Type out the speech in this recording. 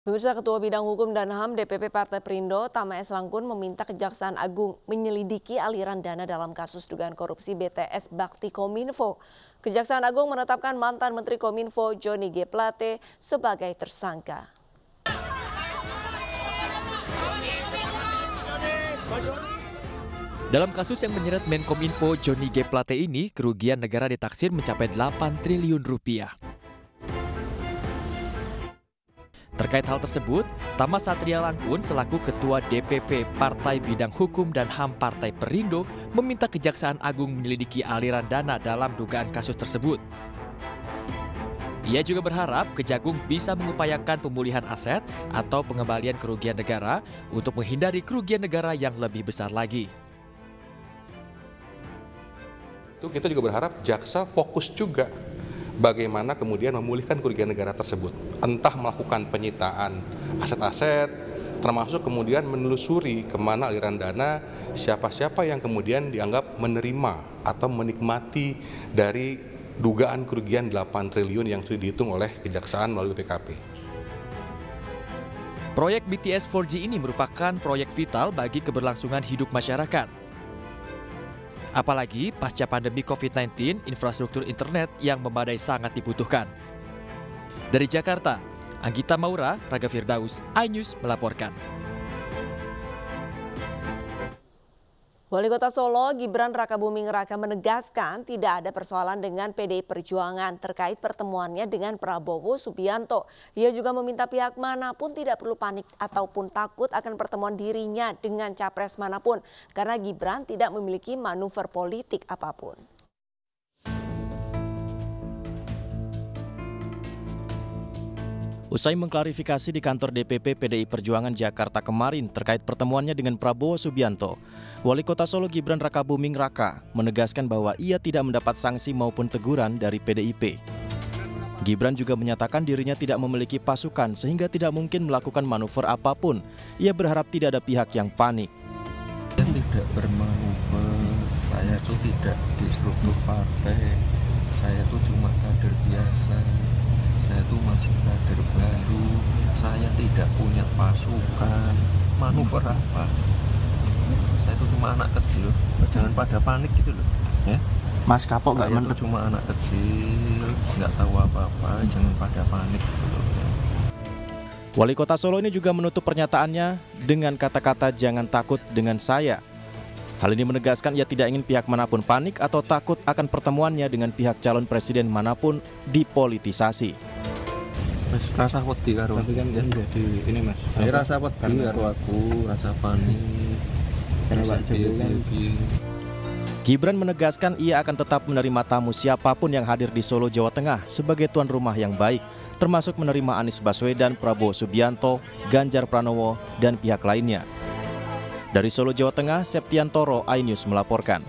Pemirsa, Ketua Bidang Hukum dan HAM DPP Partai Perindo, Tama S. Langkun meminta Kejaksaan Agung menyelidiki aliran dana dalam kasus dugaan korupsi BTS Bakti Kominfo. Kejaksaan Agung menetapkan mantan Menteri Kominfo Johnny G. Plate sebagai tersangka. Dalam kasus yang menyeret Menkominfo Johnny G. Plate ini, kerugian negara ditaksir mencapai 8 triliun rupiah. Terkait hal tersebut, Tama Satria Langkun selaku Ketua DPP Partai Bidang Hukum dan HAM Partai Perindo meminta Kejaksaan Agung menyelidiki aliran dana dalam dugaan kasus tersebut. Ia juga berharap Kejagung bisa mengupayakan pemulihan aset atau pengembalian kerugian negara untuk menghindari kerugian negara yang lebih besar lagi. Kita juga berharap jaksa fokus juga bagaimana kemudian memulihkan kerugian negara tersebut. Entah melakukan penyitaan aset-aset, termasuk kemudian menelusuri kemana aliran dana, siapa-siapa yang kemudian dianggap menerima atau menikmati dari dugaan kerugian 8 triliun yang sudah dihitung oleh Kejaksaan melalui PKP. Proyek BTS 4G ini merupakan proyek vital bagi keberlangsungan hidup masyarakat. Apalagi pasca pandemi COVID-19, infrastruktur internet yang memadai sangat dibutuhkan. Dari Jakarta, Anggita Maura, Raga Firdaus, iNews melaporkan. Wali Kota Solo, Gibran Rakabuming Raka menegaskan tidak ada persoalan dengan PDI Perjuangan terkait pertemuannya dengan Prabowo Subianto. Ia juga meminta pihak manapun tidak perlu panik ataupun takut akan pertemuan dirinya dengan capres manapun, karena Gibran tidak memiliki manuver politik apapun. Usai mengklarifikasi di kantor DPP PDI Perjuangan Jakarta kemarin terkait pertemuannya dengan Prabowo Subianto, Wali Kota Solo Gibran Rakabuming Raka menegaskan bahwa ia tidak mendapat sanksi maupun teguran dari PDIP. Gibran juga menyatakan dirinya tidak memiliki pasukan sehingga tidak mungkin melakukan manuver apapun. Ia berharap tidak ada pihak yang panik. Saya tidak bermanuver, saya itu tidak di struktur partai, saya itu cuma kader biasa. Saya itu masih kader baru, saya tidak punya pasukan, manuver apa? Saya itu cuma anak kecil, jangan pada panik gitu loh. Ya? Mas Kapok nggak saya itu cuma anak kecil, nggak tahu apa-apa, jangan pada panik gitu loh. Ya. Wali Kota Solo ini juga menutup pernyataannya dengan kata-kata jangan takut dengan saya. Hal ini menegaskan ia tidak ingin pihak manapun panik atau takut akan pertemuannya dengan pihak calon presiden manapun dipolitisasi. Mas rasa wedi karo. Tapi kan jadi ini Mas. Saya rasa wedi karo aku, rasa panik. Gibran menegaskan ia akan tetap menerima tamu siapapun yang hadir di Solo, Jawa Tengah sebagai tuan rumah yang baik, termasuk menerima Anies Baswedan, Prabowo Subianto, Ganjar Pranowo, dan pihak lainnya. Dari Solo, Jawa Tengah, Septiantoro, iNews melaporkan.